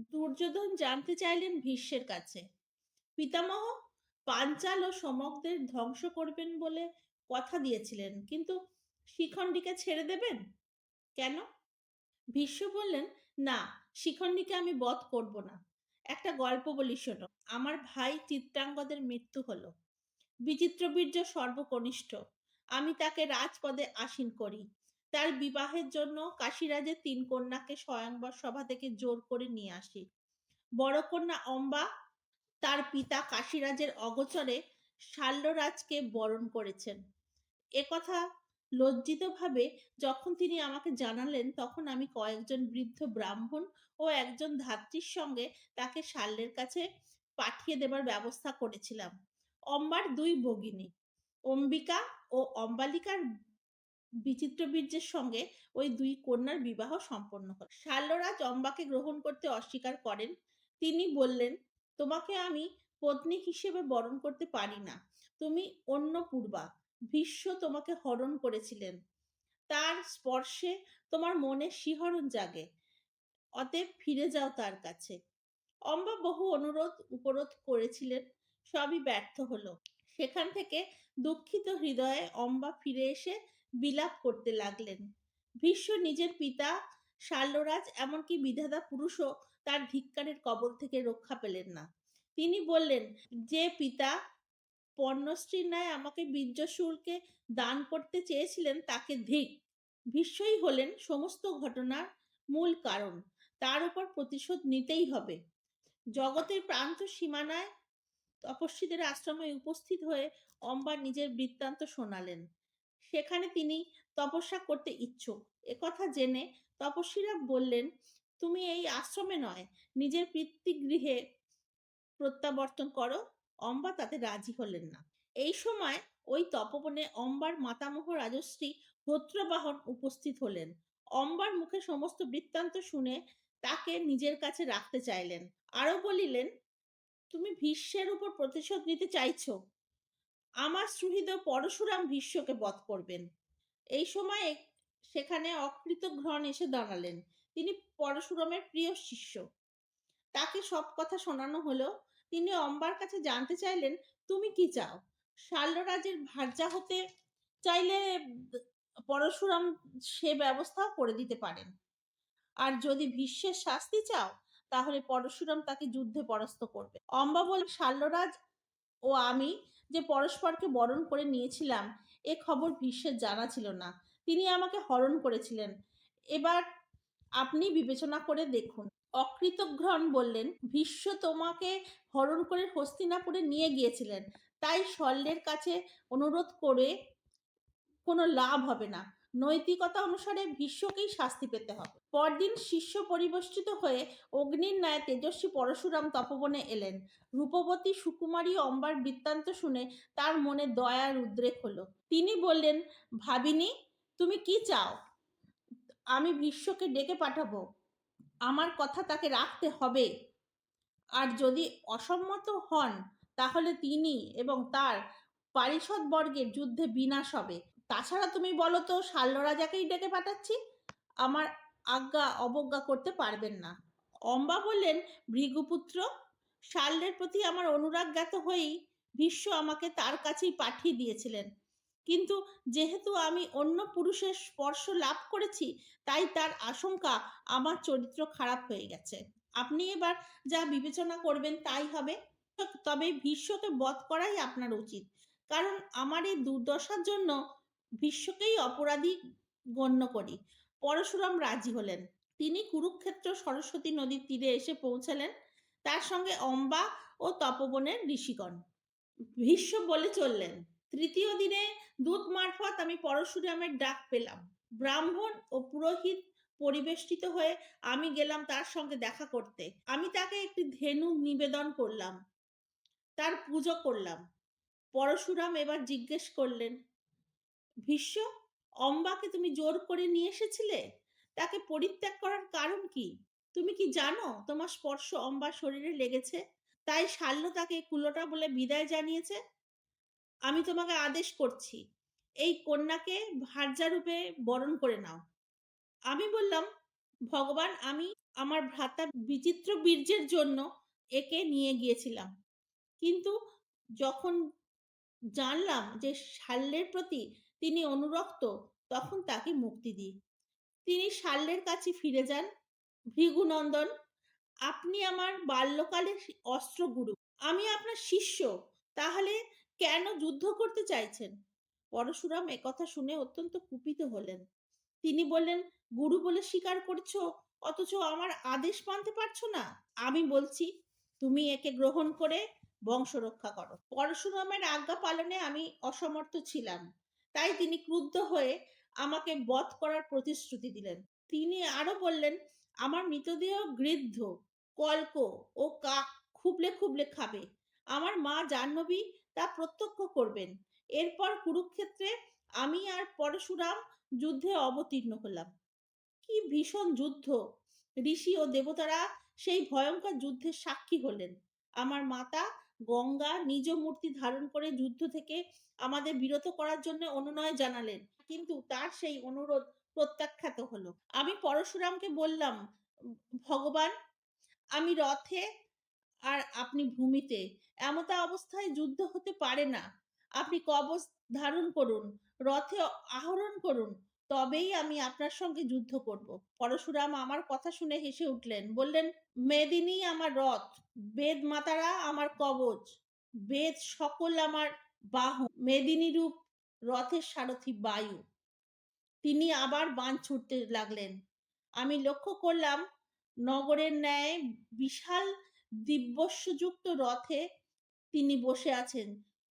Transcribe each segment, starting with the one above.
দুর্যোধন জানতে চাইলেন ভীষ্মের কাছে, পিতামহ, পাঞ্চাল ও সমকদের ধ্বংস করবেন বলে কথা দিয়েছিলেন, কিন্তু শিখণ্ডীকে ছেড়ে দেবেন কেন? ভীষ্ম বললেন, না, শিখণ্ডীকে আমি বধ করব না। একটা গল্প বলি শোনো। আমার ভাই চিত্রাঙ্গদের মৃত্যু হলো। বিচিত্রবীর্য সর্বকনিষ্ঠ। আমি তাকে রাজপদে আসীন করি। তার বিবাহের জন্য কাশীরাজের ৩ কন্যাকে স্বয়ংবর সভা থেকে জোর করে নিয়ে আসি। বড় কন্যা অম্বা তার পিতা কাশীরাজের অগোচরে শাল্যরাজকে বরণ করেছেন। একথা লজ্জিতভাবে যখন তিনি আমাকে জানালেন, তখন আমি কয়েকজন বৃদ্ধ ব্রাহ্মণ ও একজন ধাত্রীর সঙ্গে তাকে শাল্যের কাছে পাঠিয়ে দেবার ব্যবস্থা করেছিলাম। অম্বার ২ ভগিনী, অম্বিকা ও অম্বালিকার বিচিত্রবীর্যের সঙ্গে ওই ২ কন্যার বিবাহ সম্পন্ন হল। শাল্যরাজ অম্বাকে গ্রহণ করতে অস্বীকার করেন। তিনি বললেন, তোমাকে আমি পত্নী হিসেবে বরণ করতে পারি না। তুমি অন্নপূর্বা। ভীষ্ম তোমাকে হরণ করেছিলেন। তার স্পর্শে তোমার মনে শিহরণ জাগে। অতএব ফিরে যাও তার কাছে। অম্বা বহু অনুরোধ উপরোধ করেছিলেন, সবই ব্যর্থ হলো। সেখান থেকে দুঃখিত হৃদয়ে অম্বা ফিরে এসে বিলাপ করতে লাগলেন। ভীষ্ম নিজের পিতা শাল্যরাজ, এমনকি বিধাতা পুরুষও তার ধিক্কারের কবল থেকে রক্ষা পেলেন না। তিনি বললেন, যে পিতা পর্ণশ্রীর ন্যায় আমাকে বীর্যশূলকে দান করতে চেয়েছিলেন তাকে ধিক। ভীষ্মই হলেন সমস্ত ঘটনার মূল কারণ। তার উপর প্রতিশোধ নিতেই হবে। জগতের প্রান্ত সীমানায় তপস্বীদের আশ্রমে উপস্থিত হয়ে অম্বা নিজের বৃত্তান্ত শোনালেন। সেখানে তিনি তপস্যা করতে ইচ্ছুক একথা জেনে তপস্বীরা বললেন, তুমি এই আশ্রমে নয়, নিজের পিতৃগৃহে প্রত্যাবর্তন করো। অম্বা তাতে রাজি হলেন না। এই সময় ওই তপবনে অম্বার মাতামহ রাজশ্রী হোত্রবাহন উপস্থিত হলেন। অম্বার মুখে সমস্ত বৃত্তান্ত শুনে তাকে নিজের কাছে রাখতে চাইলেন। আরো বলিলেন, তুমি ভীষ্মের উপর প্রতিশোধ নিতে চাইছো। আমার সুহৃদ পরশুরাম ভীষ্মকে বধ করবেন। এই সময় সেখানে অকৃতঘ্ন এসে দাঁড়ালেন। তিনি পরশুরামের প্রিয় শিষ্য। তাকে সব কথা শোনানো হলো। তিনি অম্বার কাছে জানতে চাইলেন, তুমি কি চাও? শাল্যরাজের ভার্যা হতে চাইলে পরশুরাম সে ব্যবস্থাও করে দিতে পারেন। আর যদি ভীষ্মের শাস্তি চাও, তাহলে পরশুরাম তাকে যুদ্ধে পরাস্ত করবে। অম্বা বলে, শাল্যরাজ ও আমি যে পরস্পরকে বরণ করে নিয়েছিলাম, এ খবর ভীষ্মের জানা ছিল না। তিনি আমাকে হরণ করেছিলেন। এবার আপনি বিবেচনা করে দেখুন। অকৃতঘ্ন বললেন, ভীষ্ম তোমাকে হরণ করে হস্তিনাপুরে নিয়ে গিয়েছিলেন, তাই শল্যের কাছে অনুরোধ করে কোনো লাভ হবে না। নৈতিকতা অনুসারে ভীষ্মকেই শাস্তি পেতে হবে। পরদিন শিষ্য পরিবেষ্টিত হয়ে অগ্নির ন্যায় তেজস্বী পরশুরাম তপবনে এলেন। রূপবতী সুকুমারী অম্বার বৃত্তান্ত শুনে তার মনে দয়ার উদ্রেক হলো। তিনি বললেন, ভাবিনী, তুমি কি চাও? আমি ভীষ্মকে ডেকে পাঠাবো। আমার কথা তাকে রাখতে হবে। আর যদি অসম্মত হন, তাহলে তিনি এবং তার পারিষদবর্গের যুদ্ধে বিনাশ হবে। তাছাড়া তুমি বলো তো, শাল্যরাজাকেই ডেকে পাঠাচ্ছি। আমার আজ্ঞা অবজ্ঞা করতে পারবেন না। অম্বা বললেন, ভৃগুপুত্র, শাল্যের প্রতি আমার অনুরাগ জ্ঞাত হয়েই ভীষ্ম আমাকে তার কাছেই পাঠিয়ে দিয়েছিলেন। কিন্তু যেহেতু আমি অন্য পুরুষের স্পর্শ লাভ করেছি, তাই তার আশঙ্কা আমার চরিত্র খারাপ হয়ে গেছে। আপনি এবার যা বিবেচনা করবেন তাই হবে। তবে ভীষ্মকে বধ করাই আপনার উচিত, কারণ আমার এই দুর্দশার জন্য ভীষ্মকেই অপরাধী গণ্য করি। পরশুরাম রাজি হলেন। তিনি কুরুক্ষেত্র সরস্বতী নদীর তীরে এসে পৌঁছালেন। তার সঙ্গে অম্বা ও তপবনের ঋষিগণ। ভীষ্ম বলে চললেন, তৃতীয় দিনে দূত মারফত আমি পরশুরামের ডাক পেলাম। ব্রাহ্মণ ও পুরোহিত পরিবেষ্টিত হয়ে আমি গেলাম তার সঙ্গে দেখা করতে। আমি তাকে একটি ধেনু নিবেদন করলাম, তার পুজো করলাম। পরশুরাম এবার জিজ্ঞেস করলেন, ভীষ্ম, অম্বাকে তুমি জোর করে নিয়ে এসেছিলে, তাকে পরিত্যাগ করার কারণ কি? তুমি কি জানো তোমার স্পর্শ অম্বার শরীরে লেগেছে, তাই শাল্য তাকে কুলোটা বলে বিদায় জানিয়েছে? আমি তোমাকে আদেশ করছি, এই কন্যাকে ভার্যারূপে বরণ করে নাও। আমি বললাম, ভগবান, আমি আমার ভ্রাতা বিচিত্র বীর্যের জন্য একে নিয়ে গিয়েছিলাম। কিন্তু যখন জানলাম যে শাল্যের প্রতি তিনি অনুরক্ত, তখন তাকে মুক্তি দিই। তিনি শাল্যের কাছে ফিরে যান। ভৃগুনন্দন, আপনি আমার বাল্যকালের অস্ত্রগুরু। আমি আপনার শিষ্য। তাহলে কেন যুদ্ধ করতে চাইছেন? পরশুরাম একথা শুনে অত্যন্ত কুপিত হলেন। তিনি বললেন, গুরু বলে স্বীকার করছো, অথচ আমার আদেশ মানতে পারছো না। আমি বলছি, তুমি একে গ্রহণ করে বংশ রক্ষা করো। পরশুরামের আজ্ঞা পালনে আমি অসমর্থ ছিলাম। তাই তিনি ক্রুদ্ধ হয়ে আমাকে বধ করার প্রতিশ্রুতি দিলেন। তিনি আরো বললেন, আমার মৃতদেহ গৃদ্ধ, কল্ক ও কাক খুবলে খুবলে খাবে। আমার মা জাহ্নবী তা প্রত্যক্ষ করবেন। এরপর কুরুক্ষেত্রে আমি আর পরশুরাম যুদ্ধে অবতীর্ণ হলাম। কি ভীষণ যুদ্ধ! ঋষি ও দেবতারা সেই ভয়ঙ্কর যুদ্ধের সাক্ষী হলেন। আমার মাতা গঙ্গা নিজ মূর্তি ধারণ করে যুদ্ধ থেকে আমাদের বিরত করার জন্য অনুনয় জানালেন, কিন্তু তার সেই অনুরোধ প্রত্যাখ্যাত হলো। আমি পরশুরামকে বললাম, ভগবান, আমি রথে আর আপনি ভূমিতে, এমতা অবস্থায় যুদ্ধ হতে পারে না। আপনি কবচ ধারণ করুন, রথে আরোহণ করুন, তবেই আমি আপনার সঙ্গে যুদ্ধ করব। পরশুরাম আমার কথা শুনে হেসে উঠলেন, বললেন, মেদিনী আমার রথ, বেদ মাতারা আমার কবচ, বেদ সকল আমার বাহু, মেদিনী রূপ রথের সারথি বায়ু। তিনি আবার বাণ ছুটতে লাগলেন। আমি লক্ষ্য করলাম নগরের ন্যায় বিশাল দিব্যস্যযুক্ত রথে তিনি বসে আছেন।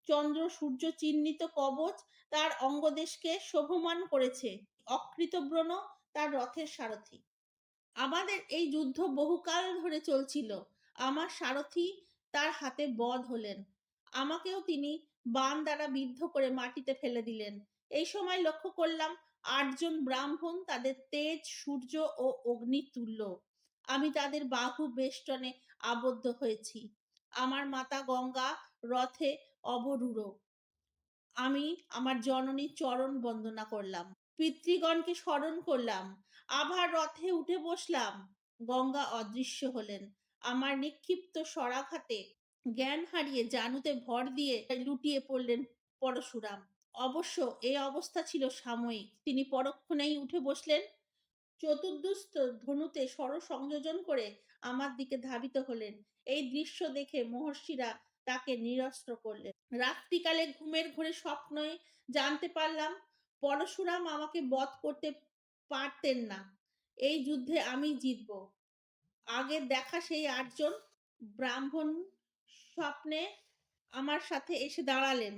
চন্দ্র সূর্য চিহ্নিত কবচ তার অঙ্গদেশকে শোভমান করেছে। অকৃতব্রণ তার রথের সারথি। আমাদের এই যুদ্ধ বহুকাল ধরে চলছিল। আমার সারথি তার হাতে বধ হলেন। আমাকেও তিনি বাণ দ্বারা বিদ্ধ করে মাটিতে ফেলে দিলেন। এই সময় লক্ষ্য করলাম ৮ জন ব্রাহ্মণ তাদের তেজ সূর্য ও অগ্নি তুল্য। আমি তাদের বাহু বেষ্টনে আবদ্ধ হয়েছি। আমার মাতা গঙ্গা রথে অবরূঢ়। আমি আমার জননীর চরণ বন্দনা করলাম, পিতৃগণকে স্মরণ করলাম, আবার রথে উঠে বসলাম। গঙ্গা অদৃশ্য হলেন। আমার নিক্ষিপ্ত শরাঘাতে জ্ঞান হারিয়ে জানুতে ভর দিয়ে লুটিয়ে পড়লেন পরশুরাম। অবশ্য এই অবস্থা ছিল সাময়িক। তিনি পরক্ষণেই উঠে বসলেন, চতুর্দুস্ত ধনুতে সংযোজন করে আমার দিকে ধাবিত হলেন। এই দৃশ্য দেখে মহর্ষিরা তাকে নিরস্ত্র করলেন। রাত্রিকালে ঘুমের ঘোরে স্বপ্নে জানতে পারলাম পরশুরাম আমাকে বধ করতে পারতেন না। এই যুদ্ধে আমি জিতব। আগের দেখা সেই ৮ জন ব্রাহ্মণ স্বপ্নে আমার সাথে এসে দাঁড়ালেন।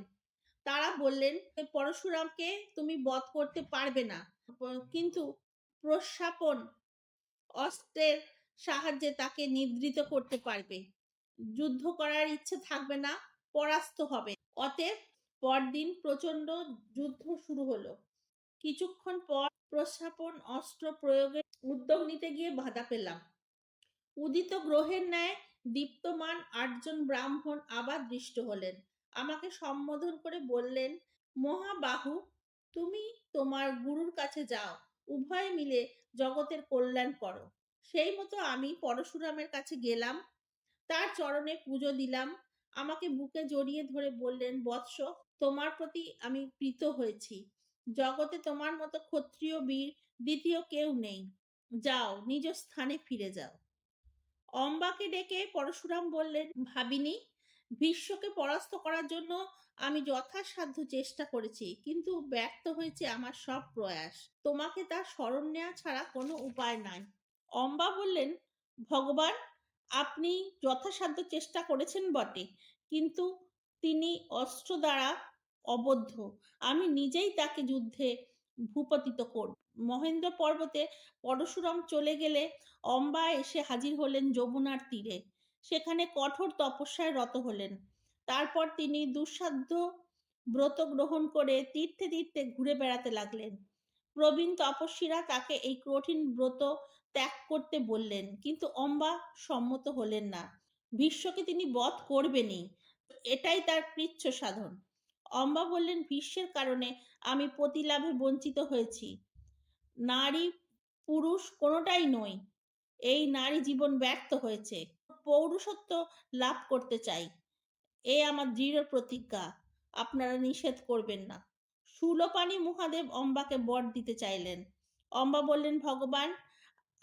তারা বললেন, পরশুরামকে তুমি বধ করতে পারবে না, কিন্তু প্রস্বাপন অস্ত্রের সাহায্যে তাকে নিদ্রিত করতে পারবে। যুদ্ধ করার ইচ্ছে থাকবে না, পরাস্ত হবে। অতএব পরদিন প্রচন্ড যুদ্ধ শুরু হলো। কিছুক্ষণ পর প্রস্বাপন অস্ত্র প্রয়োগে উদ্যোগ নিতে গিয়ে বাধা পেলাম। উদিত গ্রহের ন্যায় দীপ্তমান ৮ জন ব্রাহ্মণ আবার দৃষ্ট হলেন। আমাকে সম্বোধন করে বললেন, মহাবাহু, তুমি তোমার গুরুর কাছে যাও, উভয়ে মিলে জগতের কল্যাণ করো। সেই মতো আমি পরশুরামের কাছে গেলাম, তার চরণে পুজো দিলাম। আমাকে বুকে জড়িয়ে ধরে বললেন, বৎস, তোমার প্রতি আমি প্রীত হয়েছি। জগতে তোমার মতো ক্ষত্রিয় বীর দ্বিতীয় কেউ নেই। যাও, নিজ স্থানে ফিরে যাও। অম্বাকে ডেকে পরশুরাম বললেন, ভাবিনি, ভীষ্মকে পরাস্ত করার জন্য আমি যথাসাধ্য চেষ্টা করেছি, কিন্তু ব্যর্থ হয়েছে আমার সব প্রয়াস। তোমাকে তার শরণ নেওয়া ছাড়া কোনো উপায় নাই। অম্বা বললেন, ভগবান, আপনি যথাসাধ্য চেষ্টা করেছেন বটে, কিন্তু তিনি অস্ত্র দ্বারা অবদ্ধ। আমি নিজেই তাকে যুদ্ধে ভূপতিত করব। মহেন্দ্র পর্বতে পরশুরাম চলে গেলে অম্বা এসে হাজির হলেন যমুনার তীরে। সেখানে কঠোর তপস্যায় রত হলেন। তারপর তিনি দুঃসাধ্য ব্রত গ্রহণ করে তীর্থে তীর্থে ঘুরে বেড়াতে লাগলেন। প্রবীণ তপস্বীরা তাকে এই কঠিন ব্রত ত্যাগ করতে বললেন, কিন্তু অম্বা সম্মত হলেন না। ভীষ্মকে তিনি বধ করবেনই, এটাই তার কৃচ্ছ সাধন। অম্বা বললেন, ভীষ্মের কারণে আমি পতিলাভে বঞ্চিত হয়েছি। নারী পুরুষ কোনোটাই নই। এই নারী জীবন ব্যর্থ হয়েছে। পৌরুষত্ব লাভ করতে চাই। এ আমার দৃঢ় প্রতিজ্ঞা। আপনারা নিষেধ করবেন না। শূলপাণি মহাদেব অম্বাকে বর দিতে চাইলেন। অম্বা বললেন, ভগবান,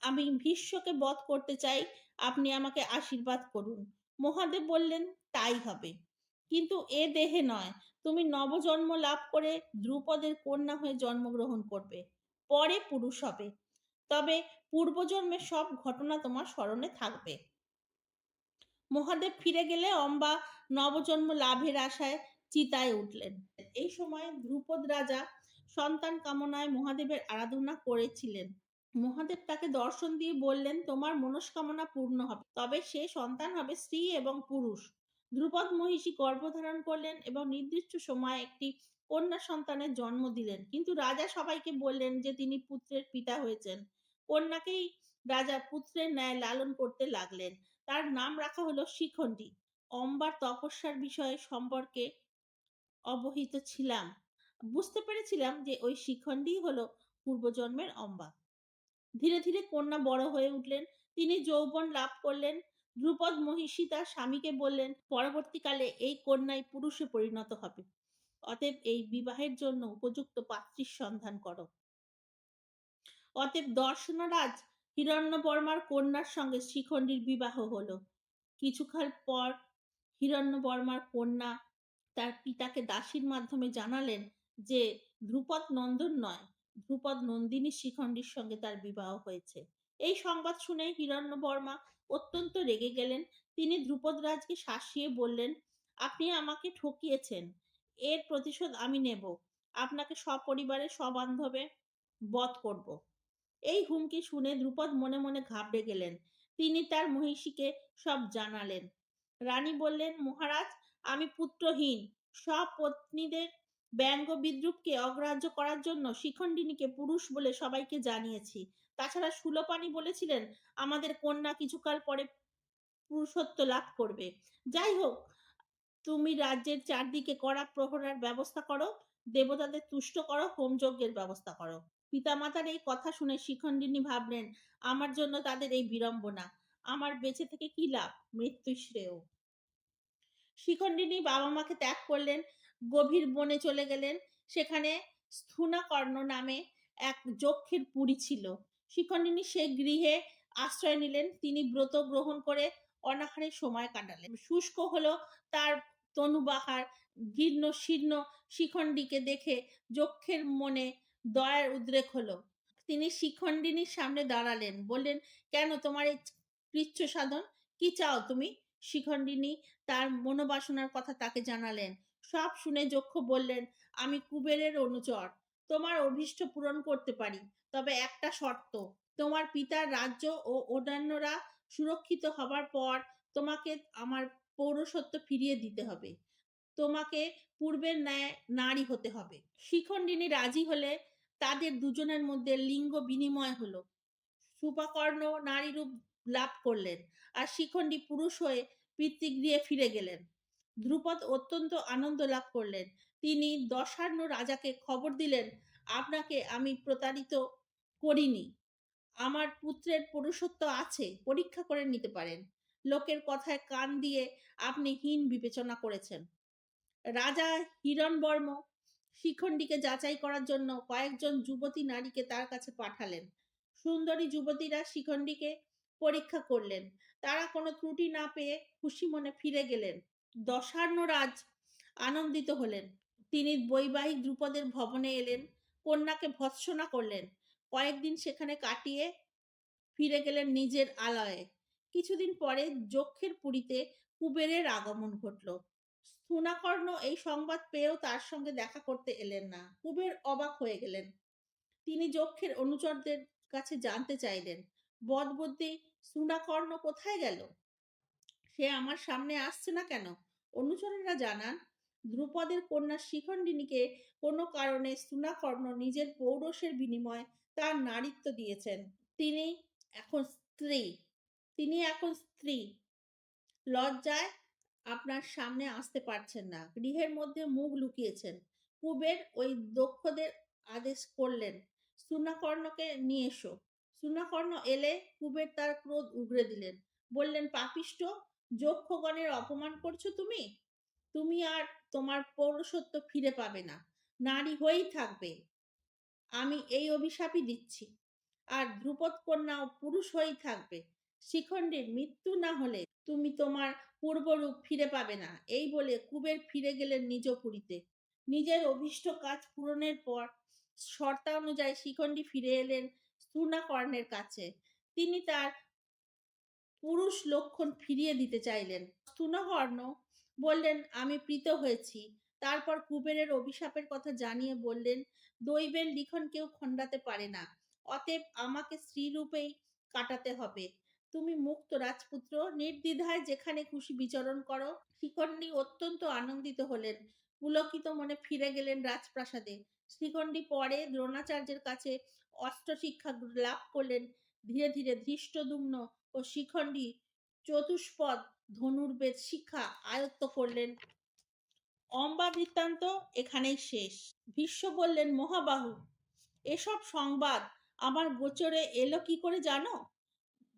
আমি ভীষ্মকে বধ করতে চাই। আপনি আমাকে আশীর্বাদ করুন। মহাদেব বললেন, তাই হবে। কিন্তু এ দেহে নয়। তুমি নবজন্ম লাভ করে দ্রুপদের কন্যা হয়ে জন্মগ্রহণ করবে। পরে পুরুষ হবে। তবে পূর্বজন্মের সব ঘটনা তোমার স্মরণে থাকবে। মহাদেব ফিরে গেলে অম্বা নবজন্ম লাভের আশায় চিতায় উঠলেন। এই সময় ধ্রুপদ রাজা সন্তান কামনায় মহাদেবের আরাধনা করেছিলেন। মহাদেব তাকে দর্শন দিয়ে বললেন, তোমার মনস্কামনা পূর্ণ হবে, তবে সে সন্তান হবে স্ত্রী এবং পুরুষ। ধ্রুপদ মহিষী গর্ভধারণ করলেন এবং নির্দিষ্ট সময়ে একটি কন্যা সন্তানের জন্ম দিলেন। কিন্তু রাজা সবাইকে বললেন যে তিনি পুত্রের পিতা হয়েছেন। কন্যাকেই রাজা পুত্রের ন্যায় লালন করতে লাগলেন। তার নাম রাখা হলো শিখণ্ডী। অম্বার তপস্যার বিষয়ে সম্পর্কে অবহিত ছিলাম। বুঝতে পেরেছিলাম যে ওই শিখণ্ডীই হলো পূর্বজন্মের অম্বা। ধীরে ধীরে কন্যা বড় হয়ে উঠলেন। তিনি যৌবন লাভ করলেন। ধ্রুপদ মহিষী তার স্বামীকে বললেন, পরবর্তীকালে এই কন্যাই পুরুষে পরিণত হবে। অতএব এই বিবাহের জন্য উপযুক্ত পাত্রীর সন্ধান করো। অতএব দর্শনরাজ হিরণ্যবর্মার কন্যার সঙ্গে শিখণ্ডীর বিবাহ হলো। কিছুকাল পর হিরণ্যবর্মার কন্যা তার পিতাকে দাসীর মাধ্যমে জানালেন যে ধ্রুপদ নন্দন নয়, ধ্রুপদ নন্দিনী শিখণ্ডীর সঙ্গে তার বিবাহ হয়েছে। এই সংবাদ শুনে হিরণ্যবর্মা অত্যন্ত রেগে গেলেন। তিনি ধ্রুপদ রাজকে শাসিয়ে বললেন, আপনি আমাকে ঠকিয়েছেন, এর প্রতিশোধ আমি নেব। আপনাকে সপরিবারে সবান্ধবে বধ করব। এই হুমকি শুনে ধ্রুপদ মনে মনে ঘাবড়ে গেলেন। তিনি তার মহিষীকে সব জানালেন। রানী বললেন, মহারাজ, আমি পুত্রহীন। সব পত্নীদের ব্যঙ্গ বিদ্রুপকে অগ্রাহ্য করার জন্য শিখণ্ডিনীকে পুরুষ বলে সবাইকে জানিয়েছি। তাছাড়া শূলপাণি বলেছিলেন আমাদের কন্যা কিছুকাল পরে পুরুষত্ব লাভ করবে। যাই হোক, তুমি রাজ্যের চারদিকে কড়া প্রহরার ব্যবস্থা করো, দেবতাদের তুষ্ট করো, হোমযজ্ঞের ব্যবস্থা করো। পিতামাতার এই কথা শুনে শিখণ্ডিনী ভাবলেন, আমার জন্য তাদের এই বিড়ম্বনা, আমার বেঁচে থেকে কি লাভ, মৃত্যু শ্রেয়। শিখণ্ডিনী বাবা মাকে ত্যাগ করলেন, গভীর বনে চলে গেলেন। সেখানে স্থূণাকর্ণ নামে এক যক্ষের পুরী ছিল। শিখণ্ডিনী সে গৃহে আশ্রয় নিলেন। তিনি ব্রত গ্রহণ করে অনাহারে সময় কাটালেন। শুষ্ক হলো তার তনুবাহার। জীর্ণ শীর্ণ শিখণ্ডীকে দেখে যক্ষের মনে দয়ার উদ্রেক হলো। তিনি শিখণ্ডিনীর সামনে দাঁড়ালেন, বললেন, কেন তোমার এই কৃচ্ছ সাধন, কি চাও তুমি? শিখণ্ডিনী তার মনোবাসনার কথা তাকে জানালেন। সব শুনে যক্ষ বললেন, আমি কুবেরের অনুচর, তোমার অভীষ্ট পূরণ করতে পারি, তবে একটা শর্ত, তোমার পিতার রাজ্য ও অন্যান্যরা সুরক্ষিত হবার পর তোমাকে আমার পৌরসত্ব ফিরিয়ে দিতে হবে। তোমাকে পূর্বের ন্যায় নারী হতে হবে। শিখণ্ডিনী রাজি হলে তাদের দুজনের মধ্যে লিঙ্গ বিনিময় হলো। সুপাকর্ণ নারী রূপ লাভ করলেন আর শিখণ্ডী পুরুষ হয়ে পিতৃগৃহে ফিরে গেলেন। ধ্রুপদ অত্যন্ত আনন্দ লাভ করলেন। তিনি দশার্ণ রাজাকে খবর দিলেন, আপনাকে আমি প্রতারিত করিনি, আমার পুত্রের পুরুষত্ব আছে, পরীক্ষা করে নিতে পারেন। লোকের কথায় কান দিয়ে আপনি হীন বিবেচনা করেছেন। রাজা হিরণবর্ম শিখণ্ডীকে যাচাই করার জন্য কয়েকজন যুবতী নারীকে তার কাছে পাঠালেন। সুন্দরী যুবতীরা শিখণ্ডীকে পরীক্ষা করলেন। তারা কোনো ত্রুটি না পেয়ে খুশি মনে ফিরে গেলেন। দশার্ণরাজ আনন্দিত হলেন। তিনি বৈবাহিক দ্রুপদের ভবনে এলেন, কন্যাকে ভৎসনা করলেন। কয়েকদিন সেখানে কাটিয়ে ফিরে গেলেন নিজের আলয়ে। কিছুদিন পরে যক্ষের পুরীতে কুবেরের আগমন ঘটল। স্থূণাকর্ণ এই সংবাদ পেয়েও তার সঙ্গে দেখা করতে এলেন না। কুবের অবাক হয়ে গেলেন। তিনি যক্ষের অনুচরদের কাছে জানতে চাইলেন, বদবুদ্ধি স্থূণাকর্ণ কোথায় গেল? সে আমার সামনে আসছে না কেন? অনুচরেরা জানান, ধ্রুপদের কন্যা শিখণ্ডিনীকে কোনো কারণে স্থূণাকর্ণ নিজের পৌরষের বিনিময়ে তার নারীত্ব দিয়েছেন। তিনি এখন স্ত্রী। তিনি এখন স্ত্রী। লজ্জায় আপনার সামনে আসতে পারছেন না। গৃহের মধ্যে মুখ লুকিয়েছেন। কুবের ওই দক্ষদের আদেশ করলেন, স্থূণাকর্ণকে নিয়ে এসো। সুনাকর্ণ এলে কুবের তার ক্রোধ উগরে দিলেন। বললেন, পাপিষ্ঠ, যক্ষগণের অপমান করছো তুমি। তুমি আর তোমার পৌরসত্ব ফিরে পাবে না। নারী হয়েই থাকবে। আমি এই অভিশাপই দিচ্ছি। আর ধ্রুপদ কন্যাও পুরুষ হয়েই থাকবে। শিখণ্ডীর মৃত্যু না হলে তুমি তোমার পূর্বরূপ ফিরে পাবে না। এই বলে কুবের ফিরে গেলেন নিজ পুরীতে। নিজের অভীষ্ট কাজ পূরণের পর শর্তানুযায়ী শিখণ্ডী ফিরে এলেন স্থূণাকর্ণের কাছে। তিনি তার পুরুষ লক্ষণ ফিরিয়ে দিতে চাইলেন। স্থূণকর্ণ বললেন, আমি প্রীত হয়েছি। তারপর কুবেরের অভিশাপের কথা জানিয়ে বললেন, দৈবের লিখন কেউ খণ্ডাতে পারে না। অতএব আমাকে স্ত্রীরূপেই কাটাতে হবে। তুমি মুক্ত রাজপুত্র, নির্দ্বিধায় যেখানে খুশি বিচরণ করো। শিখণ্ডী অত্যন্ত আনন্দিত হলেন। পুলকিত মনে ফিরে গেলেন রাজপ্রাসাদে। শিখণ্ডী পরে দ্রোণাচার্যের কাছে অস্ত্র শিক্ষা লাভ করলেন। ধীরে ধীরে ধৃষ্টদ্যুম্ন ও শিখণ্ডী চতুষ্পদ ধনুর্বেদ শিক্ষা আয়ত্ত করলেন। অম্বা বৃত্তান্ত এখানেই শেষ। ভীষ্ম বললেন, মহাবাহু, এসব সংবাদ আমার গোচরে এলো কি করে জানো?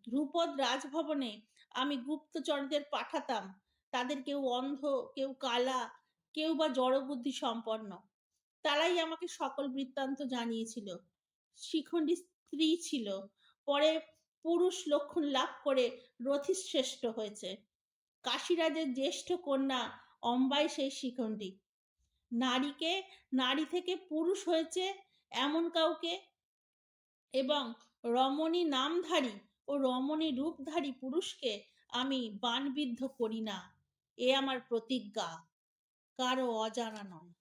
ধ্রুপদ রাজভবনে আমি গুপ্তচরদের পাঠাতাম। তাদের কেউ অন্ধ, কেউ কালা, কেউ বা জড়বুদ্ধি সম্পন্ন। তারাই আমাকে সকল বৃত্তান্ত জানিয়েছিল। শিখণ্ডী স্ত্রী ছিল, পরে পুরুষ লক্ষণ লাভ করে রথিশ্রেষ্ঠ হয়েছে। কাশীরাজের জ্যেষ্ঠ কন্যা অম্বাই সেই শিখণ্ডী। নারীকে নারী থেকে পুরুষ হয়েছে এমন কাউকে এবং রমণী নামধারী ও রমণী রূপধারী পুরুষকে আমি বাণবিদ্ধ করি না। এ আমার প্রতিজ্ঞা, কারো অজানা নয়।